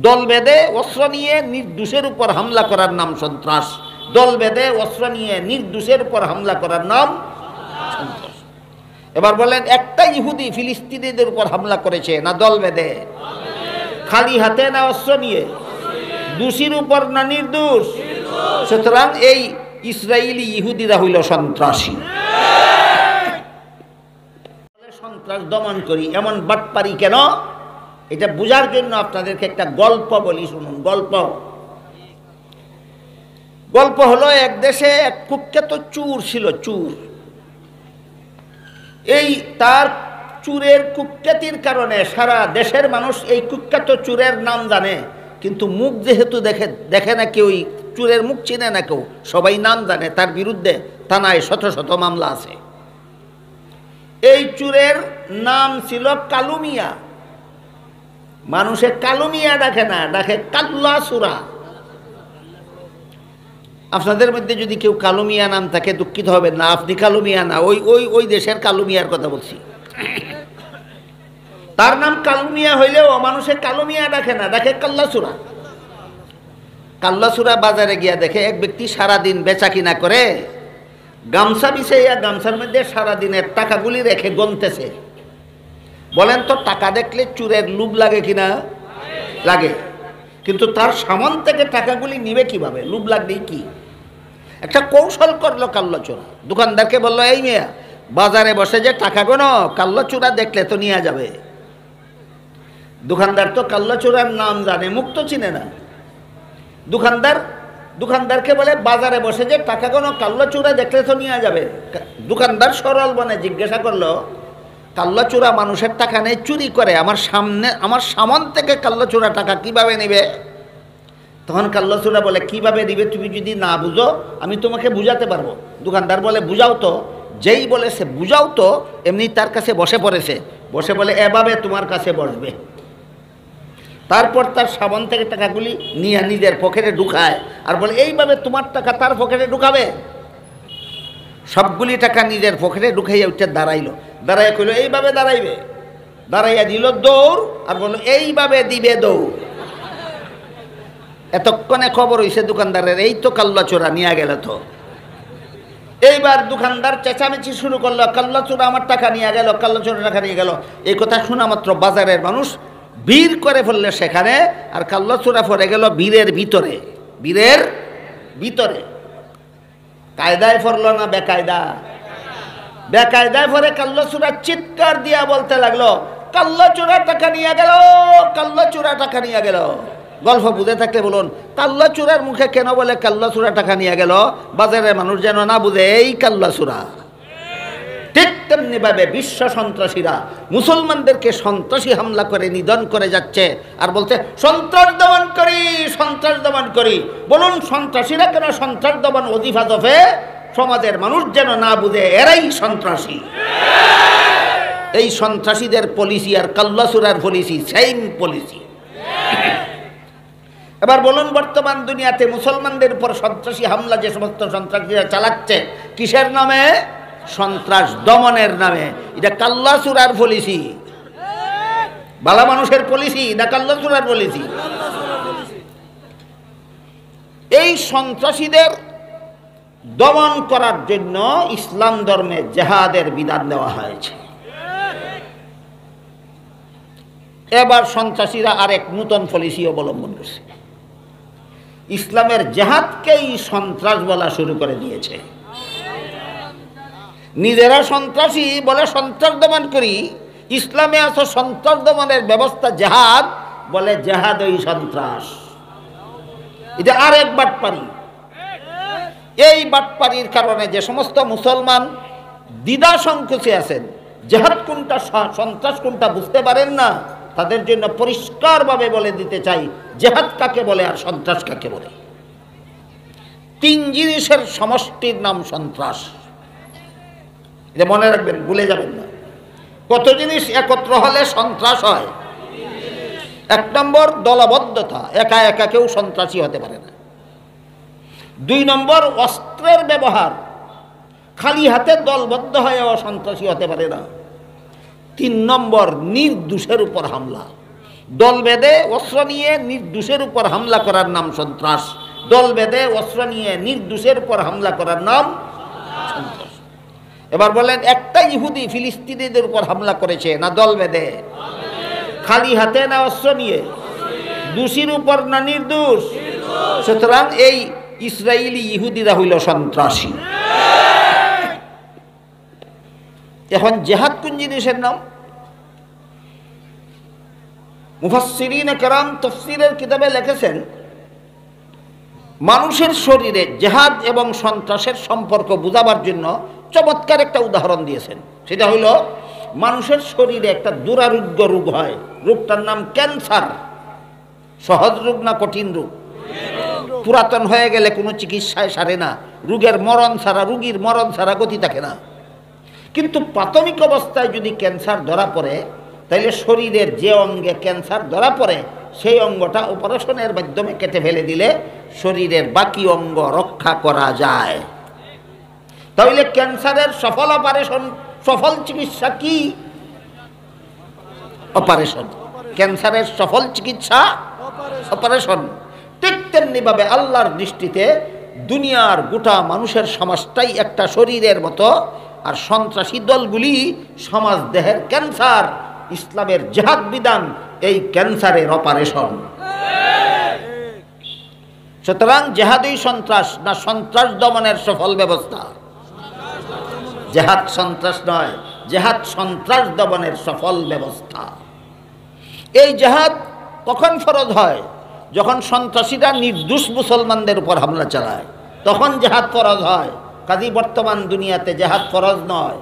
দল বেঁধে অস্ত্র নিয়ে নির্দোষের উপর হামলা করার নাম সন্ত্রাস। দল বেঁধে অস্ত্র নিয়ে নির্দোষের উপর হামলা করার নাম সন্ত্রাস। এবার বলেন, একটা ইহুদি ফিলিস্তিনিদের উপর হামলা করেছে না দল বেঁধে? খালি হাতে না অস্ত্র নিয়ে? দোষীর উপর না নির্দোষ? সুতরাং এই ইসরায়েলি ইহুদিরা হইল সন্ত্রাসী। সন্ত্রাস দমন করি এমন বাটপারি কেন, এটা বোঝার জন্য আপনাদেরকে একটা গল্প বলি, শুনুন। গল্প হলো, এক দেশে এক কুখ্যাত চোর ছিল, চোর। এই তার চোরের কুখ্যাতির কারণে সারা দেশের মানুষ এই কুখ্যাত চোরের নাম জানে, কিন্তু মুখ যেহেতু দেখে না কেউ, চোরের মুখ চিনে না কেউ, সবাই নাম জানে। তার বিরুদ্ধে থানায় শত শত মামলা আছে। এই চোরের নাম ছিল কালু মিয়া। মানুষে কালু মিয়া ডাকে না, ডাকে কাল্লা চোরা। আপনাদের মধ্যে যদি কেউ কালু মিয়া নাম থাকে দুঃখিত হবেন না, আপনি কালু মিয়া না, ওই দেশের কালু মিয়ার কথা বলছি। তার নাম কালু মিয়া হইলেও মানুষে কালু মিয়া ডাকে না, ডাকে কাল্লা চোরা। কাল্লা চোরা বাজারে গিয়া দেখে এক ব্যক্তি সারাদিন বেচা কিনা করে, গামছা বিছাইয়া গামছার মধ্যে সারাদিনের টাকাগুলি রেখে গনতেছে। বলেন তো, টাকা দেখলে চোরের লোভ লাগে কিনা? লাগে। কিন্তু তার সামান থেকে টাকাগুলি নিবে কিভাবে? লোভ লাগবেই কি? একটা কৌশল করলো কাল্লা চোরা। দোকানদারকে বললো, এই মেয়া, বাজারে বসে যে টাকা গোনো, কাল্লা চোরা দেখলে তো নিয়ে যাবে। দোকানদার তো কাল্লা চোরার নাম জানে, মুখ তো চিনে না। দোকানদারকে বলে, বাজারে বসে যে টাকা গোনো, কাল্লা চোরা দেখলে তো নিয়ে যাবে। দোকানদার সরল মনে জিজ্ঞাসা করলো, কাল্লা চোরা মানুষের টাকা নেই, চুরি করে, আমার সামান থেকে কাল্লা চোরা টাকা কিভাবে নেবে? তখন কাল্লা চোরা বলে, কিভাবে নিবে তুমি যদি না বুঝো আমি তোমাকে বুঝাতে পারবো। দোকানদার বলে, বুঝাও তো। যেই বলেছে বুঝাও তো, এমনি তার কাছে বসে পড়েছে, বসে বলে, এভাবে তোমার কাছে বসবে। তারপর তার সাবান থেকে টাকাগুলি নিয়ে নিজের পকেটে ঢুকায় আর বলে, এইভাবে তোমার টাকা তার পকেটে ঢুকাবে। সবগুলি টাকা নিজের পকেটে ঢুকাইয়া উঠে দাঁড়াইলো, দাঁড়াইয়া কইল, এইভাবে দাঁড়াইবে। দাঁড়াইয়া দিল দৌড় আর বলল, এইভাবে দিবে দৌড়। এতক্ষণে খবর হইছে দোকানদারের, এই তো কাল্লা চোরা নিয়ে গেল। তো এইবার দোকানদার চেঁচামেচি শুরু করলো, কাল্লা চোরা আমার টাকা নিয়ে গেল, কাল্লা চোরা টাকা নিয়ে গেল। এই কথা শোনা মাত্র বাজারের মানুষ ভিড় করে ফেললে সেখানে, আর কাল্লা চোরা পড়ে গেল বীরের ভিতরে। বীরের ভিতরে কায়দায় পড়ল না বেকায়দা? বেকায়দায় পরে কাল্লা চোরা চিৎকার দিয়া বলতে লাগলো, কাল্লা চোরা টাকা নিয়ে গেল, কাল্লা চোরা টাকা নিয়ে গেল। গল্প বুঝে থাকলে বলুন, কাল্লা চোরার মুখে কেন বলে কাল্লা চোরা টাকা নিয়ে গেল? বাজারের মানুষ যেন না বুঝে এই কাল্লা চোরা। ঠিক তেমনি ভাবে বিশ্ব সন্ত্রাসীরা মুসলমানদেরকে সন্ত্রাসী হামলা করে নিধন করে যাচ্ছে আর বলছে, সন্ত্রাস দমন করি, সন্ত্রাস দমন করি। বলুন, সন্ত্রাসীরা কেন সন্ত্রাস দমন ওজিফা দফে? সমাজের মানুষ যেন না বুঝে এরাই সন্ত্রাসী। এই সন্ত্রাসীদের পলিসি আর কাল্লা চোরার পলিসি সেম পলিসি। এবার বলুন, বর্তমান দুনিয়াতে মুসলমানদের উপর সন্ত্রাসী হামলা যে সমস্ত সন্ত্রাসীরা চালাচ্ছে, কিসের নামে? সন্ত্রাস দমনের নামে। এটা কাল্লা চোরার পলিসি। ভালো মানুষের পলিসি না কাল্লা চোরার পলিসি? এই সন্ত্রাসীদের দমন করার জন্য ইসলাম ধর্মে জিহাদের বিধান দেওয়া হয়েছে। এবার সন্ত্রাসীরা আরেক নতুন পলিসি অবলম্বন করছে। ইসলামের জিহাদকেই সন্ত্রাস বলা শুরু করে দিয়েছে। নিজেরা সন্ত্রাসী বলে সন্ত্রাস দমন করি, ইসলামে আছে সন্ত্রাস দমনের ব্যবস্থা জিহাদ, বলে জিহাদ ওই সন্ত্রাস। এটা আরেক বাটপারি। এই বাটপারির কারণে যে সমস্ত মুসলমান দ্বিধা সংকোচে আছেন, জিহাদ কোনটা সন্ত্রাস কোনটা বুঝতে পারেন না, তাদের জন্য পরিষ্কারভাবে বলে দিতে চাই, জিহাদ কাকে বলে আর সন্ত্রাস কাকে বলে। তিন জিনিসের সমষ্টির নাম সন্ত্রাস। এটা মনে রাখবেন, ভুলে যাবেন না। কত জিনিস একত্র হলে সন্ত্রাস হয়? এক নম্বর, দলবদ্ধতা, একা একা কেউ সন্ত্রাসী হতে পারে না। দুই নম্বর, অস্ত্রের ব্যবহার, খালি হাতে দলবদ্ধ হয়েও সন্ত্রাসী হতে পারে না। তিন নম্বর, নির্দোষের উপর হামলা, দল বেঁধে অস্ত্র নিয়ে নির্দোষের উপর হামলা করার নাম সন্ত্রাস। দল বেঁধে অস্ত্র নিয়ে নির্দোষের উপর হামলা করার নাম সন্ত্রাস। এবার বলেন, একটা ইহুদি ফিলিস্তিনিদের উপর হামলা করেছে না দল বেঁধে? খালি হাতে না অস্ত্র নিয়ে? দোষীর উপর না নির্দোষ? সুতরাং এই ইসরায়েলি ইহুদিরা হইল সন্ত্রাসী। এখন জেহাদ কোন জিনিসের নাম? মুফাসসিরিনে কেরাম তাফসীরের কিতাবে লিখেছেন, মানুষের শরীরে জেহাদ এবং সন্ত্রাসের সম্পর্ক বোঝাবার জন্য চমৎকার একটা উদাহরণ দিয়েছেন। সেটা হইল, মানুষের শরীরে একটা দুরারোগ্য রোগ হয়, রোগটার নাম ক্যান্সার। সহজ রোগ না কঠিন রোগ? পুরাতন হয়ে গেলে কোনো চিকিৎসায় সারে না, রোগীর মরণ ছাড়া গতি থাকে না। কিন্তু প্রাথমিক অবস্থায় যদি ক্যান্সার ধরা পড়ে, তাইলে শরীরের যে অঙ্গে ক্যান্সার ধরা পড়ে সেই অঙ্গটা অপারেশনের মাধ্যমে কেটে ফেলে দিলে শরীরের বাকি অঙ্গ রক্ষা করা যায়। তাহলে ক্যান্সারের সফল চিকিৎসা কি? অপারেশন। ক্যান্সারের সফল চিকিৎসা অপারেশন। ঠিক তেমনিভাবে আল্লাহর দৃষ্টিতে দুনিয়ার গোটা মানুষের সমাজটাই একটা শরীরের মতো, আর সন্ত্রাসী দলগুলি সমাজ দেহের ক্যান্সার। ইসলামের জিহাদ বিধান এই ক্যান্সারের অপারেশন। সুতরাং জেহাদই সন্ত্রাস না সন্ত্রাস দমনের সফল ব্যবস্থা? জেহাদ সন্ত্রাস নয়, জেহাদ সন্ত্রাস দমনের সফল ব্যবস্থা। এই জেহাদ কখন ফরজ হয়? যখন সন্ত্রাসীরা নির্দোষ মুসলমানদের উপর হামলা চালায়, তখন জেহাদ ফরজ হয়। কাজী বর্তমান দুনিয়াতে জেহাদ ফরজ নয়।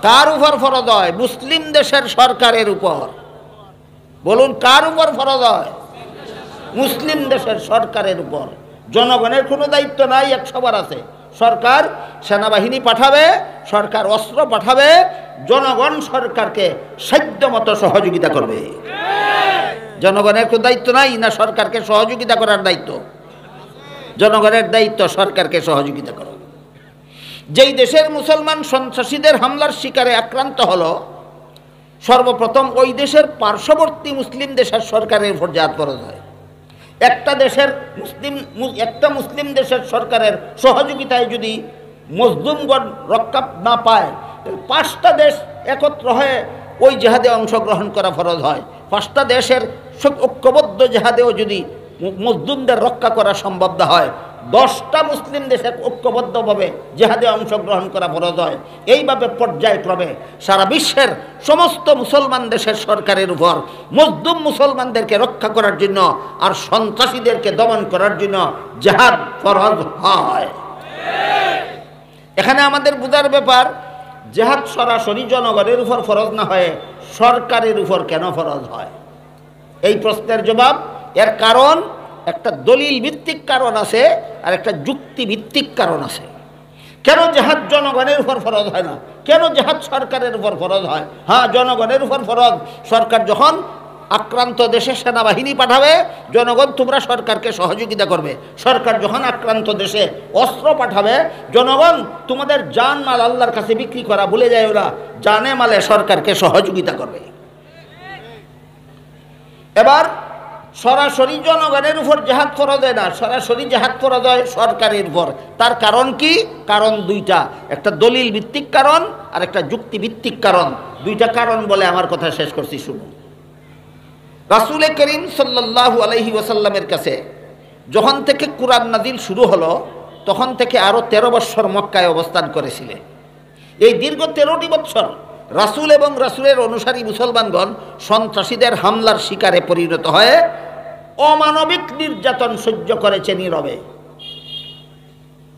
কার উপর ফরজ হয়? মুসলিম দেশের সরকারের উপর। বলুন, কার উপর ফরজ হয়? মুসলিম দেশের সরকারের উপর। জনগণের কোনো দায়িত্ব নাই, 100 আছে। সরকার সেনাবাহিনী পাঠাবে, সরকার অস্ত্র পাঠাবে, জনগণ সরকারকে সাধ্যমতো সহযোগিতা করবে। জনগণের কোনো দায়িত্ব নাই না সরকারকে সহযোগিতা করার দায়িত্ব? জনগণের দায়িত্ব সরকারকে সহযোগিতা করা। যেই দেশের মুসলমান সন্ত্রাসীদের হামলার শিকারে আক্রান্ত হলো, সর্বপ্রথম ওই দেশের পার্শ্ববর্তী মুসলিম দেশের সরকারের উপর জিহাদ ফরজ হয়। একটা মুসলিম দেশের সরকারের সহযোগিতায় যদি মজলুমগণ রক্ষা না পায়, 5টা দেশ একত্র হয়ে ওই জিহাদে অংশগ্রহণ করা ফরজ হয়। 5টা দেশের ঐক্যবদ্ধ জিহাদেও যদি মজলুমদের রক্ষা করা সম্ভব না হয়, 10টা মুসলিম দেশে ঐক্যবদ্ধভাবে জিহাদে অংশগ্রহণ করা ফরজ হয়। এইভাবে পর্যায়ক্রমে সারা বিশ্বের সমস্ত মুসলমান দেশের সরকারের উপর মজলুম মুসলমানদেরকে রক্ষা করার জন্য আর সন্ত্রাসীদেরকে দমন করার জন্য জিহাদ ফরজ হয়। এখানে আমাদের বোঝার ব্যাপার, জিহাদ সরাসরি জনগণের উপর ফরজ না হয়ে সরকারের উপর কেন ফরজ হয়? এই প্রশ্নের জবাব, এর কারণ একটা দলিল ভিত্তিক কারণ আছে আর একটা যুক্তি ভিত্তিক কারণ আছে। কেন জিহাদ জনগণের উপর ফরজ হয় না? কেন জিহাদ সরকারের উপর ফরজ হয়? হ্যাঁ, জনগণের উপর ফরজ। সরকার যখন আক্রান্ত দেশে সেনাবাহিনী পাঠাবে, জনগণ তোমরা সরকারকে সহযোগিতা করবে। সরকার যখন আক্রান্ত দেশে অস্ত্র পাঠাবে, জনগণ তোমাদের জান মাল আল্লাহর কাছে বিক্রি করা ভুলে যায়, ওরা জানে মালে সরকারকে সহযোগিতা করবে। এবার সরাসরি জনগণের উপর জিহাদ ফরজ হয় না, সরাসরি জিহাদ ফরজ হয় সরকারের উপর। তার কারণ কি? কারণ 2টা, একটা দলিল ভিত্তিক কারণ আর একটা যুক্তি ভিত্তিক কারণ। 2টা কারণ বলে আমার কথা শেষ করছি, শুনুন। রাসূল করিম সাল্লাল্লাহু আলাইহি ওয়াসাল্লামের কাছে যখন থেকে কুরআন নাজিল শুরু হলো, তখন থেকে আরও 13 বছর মক্কায় অবস্থান করেছিলেন। এই দীর্ঘ 13টি বছর রাসূল এবং রাসূলের অনুসারী মুসলমানগণ সন্ত্রাসীদের হামলার শিকারে পরিণত হয়ে অমানবিক নির্যাতন সহ্য করেছে নীরবে।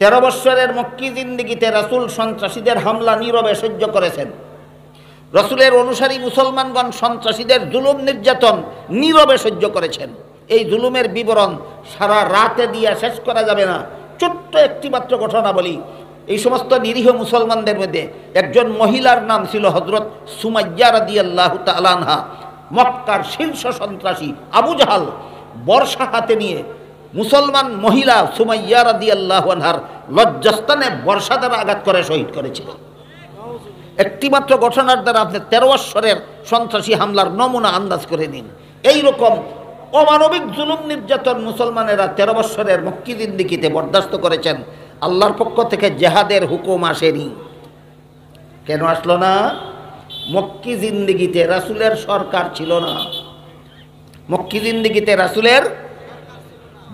13 বছরের মক্কি জিন্দেগিতে রাসূল সন্ত্রাসীদের হামলা নীরবে সহ্য করেছেন। রাসূলের অনুসারী মুসলমানগণ সন্ত্রাসীদের জুলুম নির্যাতন নীরবে সহ্য করেছেন। এই জুলুমের বিবরণ সারা রাতে দিয়ে শেষ করা যাবে না। ছোট্ট একটি মাত্র ঘটনা বলি। এই সমস্ত নিরীহ মুসলমানদের মধ্যে একজন মহিলার নাম ছিল হযরত সুমাইয়া রাদিয়াল্লাহু তাআলা আনহা। মক্কার শীর্ষ সন্ত্রাসী আবু জাহাল বর্শা হাতে নিয়ে মুসলমান মহিলা সুমাইয়া রাদিয়াল্লাহু আনহার লজ্জাস্থানে বর্শা দ্বারা আঘাত করে শহীদ করেছিল। একটিমাত্র ঘটনার দ্বারা আপনি 13 বৎসরের সন্ত্রাসী হামলার নমুনা আন্দাজ করে নিন। এই রকম অমানবিক জুলুম নির্যাতন মুসলমানেরা 13 বৎসরের মক্কি জিন্দিগিতে বরদাস্ত করেছেন। আল্লাহর পক্ষ থেকে জেহাদের হুকুম আসেনি। কেন আসলো না? মক্কি জিন্দিগিতে রাসূলের সরকার ছিল না। মক্কি জিন্দিগিতে রাসূলের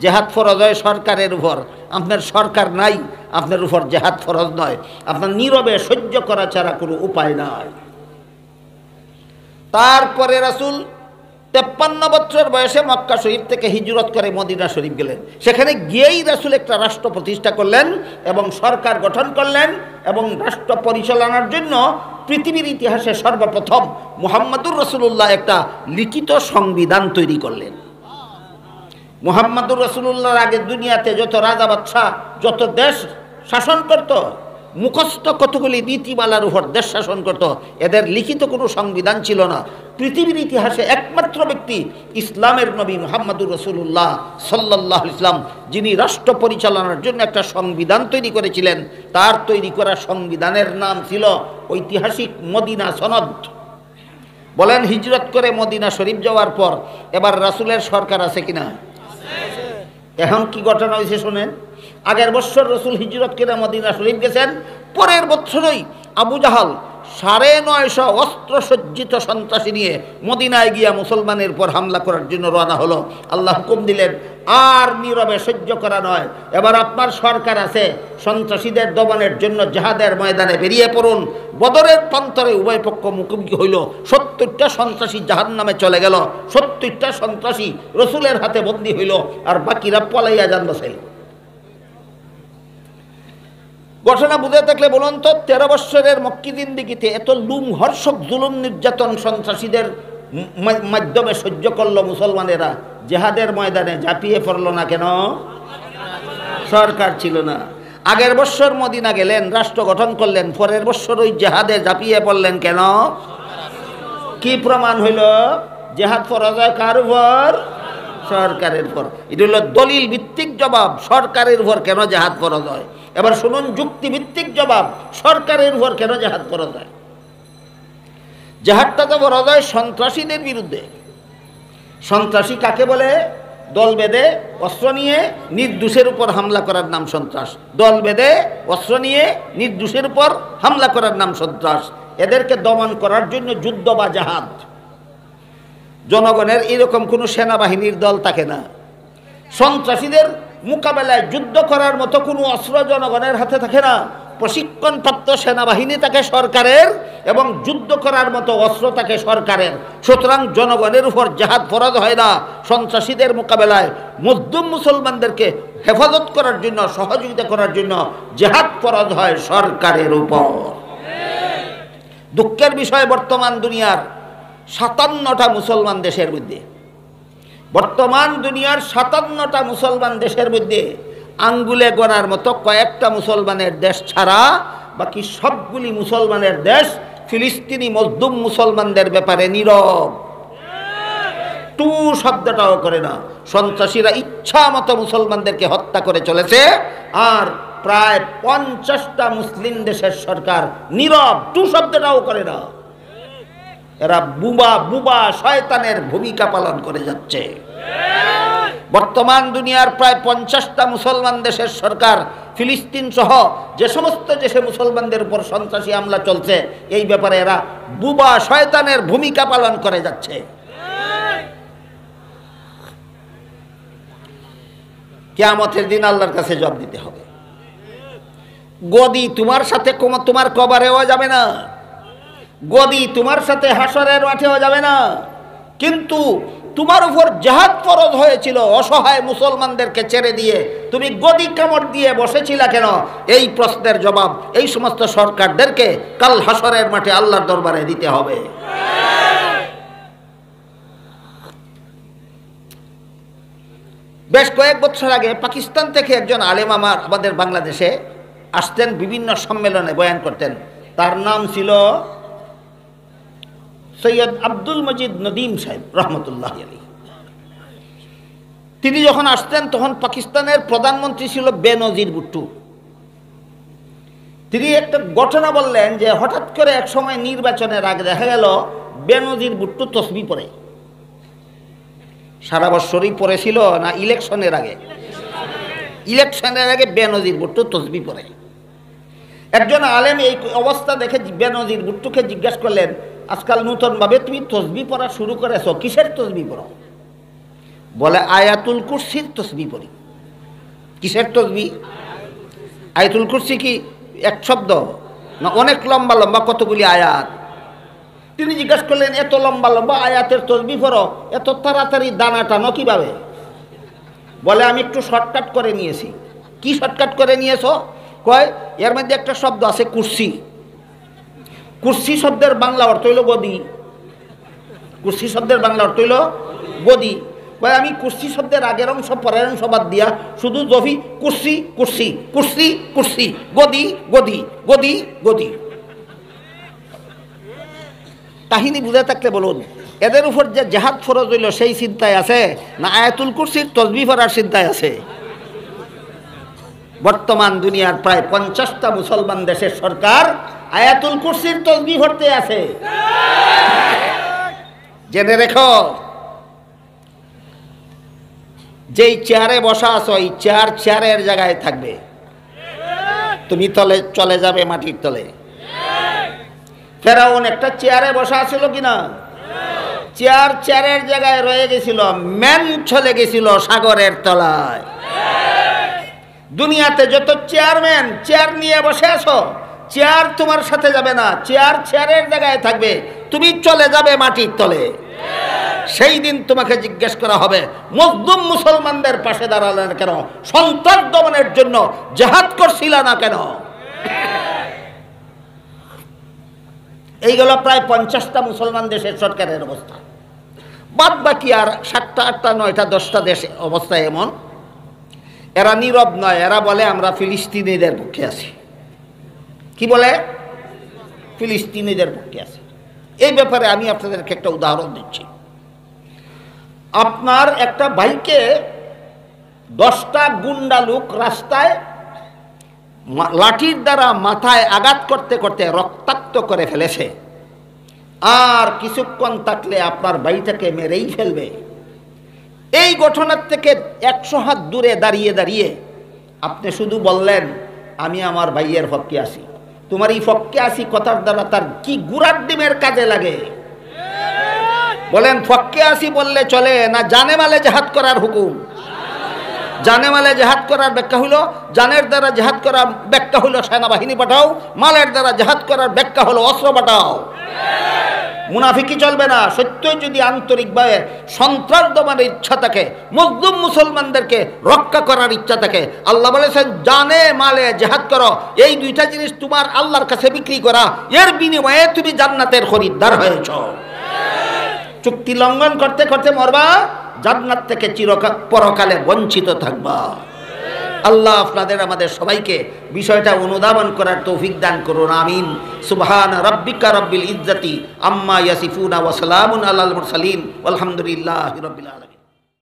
জেহাদ ফরজ হয় সরকারের উপর। আপনার সরকার নাই, আপনার উপর জেহাদ ফরজ নয়। আপনার নীরবে সহ্য করা ছাড়া কোনো উপায় নাই। তারপরে রাসূল 53 বছর বয়সে মক্কা শরীফ থেকে হিজরত করে মদিনা শরীফ গেলেন। সেখানে গিয়েই রাসূল একটা রাষ্ট্র প্রতিষ্ঠা করলেন এবং সরকার গঠন করলেন এবং রাষ্ট্র পরিচালনার জন্য পৃথিবীর ইতিহাসে সর্বপ্রথম মুহাম্মদুর রাসূলুল্লাহ একটা লিখিত সংবিধান তৈরি করলেন। মুহাম্মদুর রাসূলুল্লাহর আগে দুনিয়াতে যত রাজা বাদশাহ যত দেশ শাসন করত, মুখস্থ কতগুলি নীতিমালার উপর দেশ শাসন করত, এদের লিখিত কোনো সংবিধান ছিল না। পৃথিবীর ইতিহাসে একমাত্র ব্যক্তি ইসলামের নবী মুহাম্মদুর রাসূলুল্লাহ সাল্লাল্লাহু আলাইহি ওয়াসাল্লাম, যিনি রাষ্ট্র পরিচালনার জন্য একটা সংবিধান তৈরি করেছিলেন। তার তৈরি করা সংবিধানের নাম ছিল ঐতিহাসিক মদিনা সনদ। বলেন, হিজরত করে মদিনা শরীফ যাওয়ার পর এবার রাসূলের সরকার আছে কিনা? এখন কি ঘটনা হয়েছে শোনেন। আগের বছর রাসূল হিজরত করে মদিনা শরীফ গেছেন, পরের বছরই আবু জাহাল 950 অস্ত্র সজ্জিত সন্ত্রাসী নিয়ে মদিনায় গিয়া মুসলমানের উপর হামলা করার জন্য রওনা হলো। আল্লাহ হুকুম দিলেন, আর নীরবে সহ্য করা নয়, এবার আপনার সরকার আছে, সন্ত্রাসীদের দমনের জন্য জিহাদের ময়দানে বেরিয়ে পড়ুন। বদরের প্রান্তরে উভয় পক্ষ মুখোমুখি হইল। 70টা সন্ত্রাসী জাহান্নামে চলে গেল, 70টা সন্ত্রাসী রসুলের হাতে বন্দী হইল, আর বাকিরা পলাইয়া যান বসাইল। ঘটনা বুঝে থাকলে বলুন তো, 13 বৎসরের মক্কি জিন্দিগিতে এত লুমহর্ষক জুলুম নির্যাতন সন্ত্রাসীদের মাধ্যমে সহ্য করলো মুসলমানেরা, জেহাদের ময়দানে ঝাঁপিয়ে পড়ল না কেন? সরকার ছিল না। আগের বৎসর মদিনা গেলেন, রাষ্ট্র গঠন করলেন, পরের বৎসর ওই জেহাদে ঝাঁপিয়ে পড়লেন কেন? কি প্রমাণ হইল? জেহাদ ফরজ হয় কার উপর? সরকারের উপর। এটা হলো দলিল ভিত্তিক জবাব, সরকারের উপর কেন জেহাদ ফরজ হয়। এবার শুনুন যুক্তিভিত্তিক জবাব, সরকারের উপর কেন জেহাদ ফরজ হয়। জেহাদটা তো ফরজ হয় সন্ত্রাসীদের বিরুদ্ধে। সন্ত্রাসী কাকে বলে? দল বেঁধে অস্ত্র নিয়ে নির্দোষের উপর হামলা করার নাম সন্ত্রাস। দল বেঁধে অস্ত্র নিয়ে নির্দোষের উপর হামলা করার নাম সন্ত্রাস। এদেরকে দমন করার জন্য যুদ্ধ বা জাহাদ। জনগণের এরকম কোনো সেনাবাহিনীর দল থাকে না। সন্ত্রাসীদের মোকাবেলায় যুদ্ধ করার মতো কোনো অস্ত্র জনগণের হাতে থাকে না। প্রশিক্ষণপ্রাপ্ত সেনাবাহিনী থাকে সরকারের এবং যুদ্ধ করার মতো অস্ত্র থাকে সরকারের। সুতরাং জনগণের উপর জেহাদ ফরজ হয় না। সন্ত্রাসীদের মোকাবেলায় মজলুম মুসলমানদেরকে হেফাজত করার জন্য, সহযোগিতা করার জন্য জেহাদ ফরজ হয় সরকারের উপর। দুঃখের বিষয়, বর্তমান দুনিয়ার 57টা মুসলমান দেশের মধ্যে, বর্তমান দুনিয়ার 57টা মুসলমান দেশের মধ্যে আঙ্গুলে গোনার মতো কয়েকটা মুসলমানের দেশ ছাড়া বাকি সবগুলি মুসলমানের দেশ ফিলিস্তিনি মজলুম মুসলমানদের ব্যাপারে নীরব। টু শব্দটাও করে না। সন্ত্রাসীরা ইচ্ছা মতো মুসলমানদেরকে হত্যা করে চলেছে, আর প্রায় 50টা মুসলিম দেশের সরকার নীরব, টু শব্দটাও করে না। এরা বুবা শয়তানের ভূমিকা পালন করে যাচ্ছে। বর্তমান দুনিয়ার প্রায় 50টা মুসলমান দেশের সরকার ফিলিস্তিন সহ যে সমস্ত দেশে মুসলমানদের উপর সন্ত্রাসী হামলা চলছে, এই ব্যাপারে এরা বুবা শয়তানের ভূমিকা পালন করে যাচ্ছে। কিয়ামতের দিন আল্লাহর কাছে জবাব দিতে হবে। গদি তোমার সাথে তোমার কবরেও যাবে না, গদি তোমার সাথে হাসরের মাঠেও যাবে না, কিন্তু তোমার উপর জিহাদ ফরজ হয়েছিল অসহায় মুসলমানদেরকে ছেড়ে দিয়ে তুমি গদি কামড় দিয়ে বসেছিলা কেন? এই প্রশ্নের জবাব এই সমস্ত সরকারদেরকে কাল হাসরের মাঠে আল্লাহর দরবারে দিতে হবে। বেশ কয়েক বছর আগে পাকিস্তান থেকে একজন আলেম আমাদের বাংলাদেশে আসতেন, বিভিন্ন সম্মেলনে বয়ান করতেন। তার নাম ছিল সৈয়দ আব্দুল মজিদ নদীম সাহেব রহমতুল্লাহ আলাইহি। তিনি যখন আসতেন তখন পাকিস্তানের প্রধানমন্ত্রী ছিল বেনজির ভুট্টো। তিনি একটা ঘটনা বললেন যে হঠাৎ করে এক সময় নির্বাচনের আগে দেখা গেল বেনজির ভুট্টো তসবি পড়ে। সারা বছরই পড়েছিল না ইলেকশনের আগে? ইলেকশনের আগে বেনজির ভুট্টো তসবি পড়ে। একজন আলেম এই অবস্থা দেখে বেনজির ভুট্টোকে জিজ্ঞাসা করলেন, আজকাল নতুনভাবে তুমি তসবি পড়া শুরু করেছো, কিসের তসবি পড়ো? বলে আয়াতুল কুরসির তসবি পড়ি। কিসের তসবি? আয়াতুল কুরসি কি এক শব্দ না অনেক লম্বা লম্বা কতগুলি আয়াত? তিনি জিজ্ঞাসা করলেন, এত লম্বা লম্বা আয়াতের তসবি পড়ো, এত তাড়াতাড়ি দানা টানো কিভাবে? বলে আমি একটু শর্টকাট করে নিয়েছি। কি শর্টকাট করে নিয়েছো? কয় এর মধ্যে একটা শব্দ আছে কুরসি। কুরসি শব্দের বাংলা অর্থ হইল গদি। কুরসি শব্দের বাংলা অর্থ হইল গদি। কয় আমি কুরসি শব্দের আগের অংশ পরের অংশ বাদ দিয়া শুধু জফি কুরসি কুরসি কুরসি কুরসি গদি গদি গদি গদি। কাহিনী বুঝে থাকলে বলুন, এদের উপর যে জেহাদ ফরজ হইল সেই চিন্তায় আছে না আয়াতুল কুরসির তসবিহ পড়ার চিন্তায় আছে? বর্তমান দুনিয়ার প্রায় 50টা মুসলমান দেশের সরকার আয়াতুল কুরসির তসবিহ পড়তে আছে। জেনে রেখো, যেই চেয়ারে বসা আছো এই চেয়ারের জায়গায় থাকবে, তুমি তলে চলে যাবে মাটির তলে। ফেরাউন একটা চেয়ারে বসা ছিল কিনা? চেয়ারের জায়গায় রয়ে গেছিল, ম্যান চলে গেছিল সাগরের তলায়। দুনিয়াতে যত চেয়ারম্যান চেয়ার নিয়ে বসে আছো, চেয়ার তোমার সাথে যাবে না, চেয়ারের জায়গায় থাকবে, তুমি চলে যাবে মাটির তলে। সেই দিন তোমাকে জিজ্ঞেস করা হবে, মজলুম মুসলমানদের পাশে দাঁড়ালে না কেন? সন্ত্রাস দমনের জন্য জিহাদ করছিল না কেন? এইগুলো প্রায় 50টা মুসলমান দেশের সরকারের অবস্থা। বাদ বাকি আর 7টা 8টা 9টা 10টা দেশে অবস্থা এমন, এরা নীরব নয়, এরা বলে আমরা ফিলিস্তিনিদের পক্ষে আছি। কি বলে? ফিলিস্তিনিদের পক্ষে আছি। এই ব্যাপারে আমি আপনাদেরকে একটা উদাহরণ দিচ্ছি। আপনার একটা ভাইকে 10টা গুন্ডা লোক রাস্তায় লাঠির দ্বারা মাথায় আঘাত করতে করতে রক্তাক্ত করে ফেলেছে, আর কিছুক্ষণ থাকলে আপনার ভাইটাকে মেরেই ফেলবে। এই ঘটনার থেকে 100 হাত দূরে দাঁড়িয়ে দাঁড়িয়ে আপনি শুধু বললেন আমি আমার ভাইয়ের পক্ষে আছি। তোমার এই পক্ষে আছি কথার দ্বারা তার কি গুড়ার ডিমের কাজে লাগে? বলেন পক্ষে আছি বললে চলে না? জানে মালে জিহাদ করার হুকুম। জানে মালে জিহাদ করার ব্যাখ্যা হলো, জানের দ্বারা জিহাদ করার ব্যাখ্যা হলো সেনাবাহিনী পাঠাও, মালের দ্বারা জিহাদ করার ব্যাখ্যা হলো অস্ত্র পাঠাও। মুনাফিকি চলবে না। সত্যই যদি আন্তরিকভাবে সন্ত্রাস দমনের ইচ্ছা থাকে, মজলুম মুসলমানদেরকে রক্ষা করার ইচ্ছা থাকে, আল্লাহ বলেছেন জানে মালে জিহাদ করো। এই দুইটা জিনিস তোমার আল্লাহর কাছে বিক্রি করা, এর বিনিময়ে তুমি জান্নাতের খরিদ্দার হয়েছ। চুক্তি লঙ্ঘন করতে করতে মরবা, জান্নাত থেকে পরকালে বঞ্চিত থাকবা। আল্লাহ আপনাদের আমাদের সবাইকে বিষয়টা অনুধাবন করার তৌফিক দান করুন, আমিন। সুবহান রাব্বিকা রাব্বিল ইজ্জাতি আম্মা ইয়াসিফুনা ওয়া সালামুন আলাল মুরসালিন ওয়ালহামদুলিল্লাহি রাব্বিল আলামিন।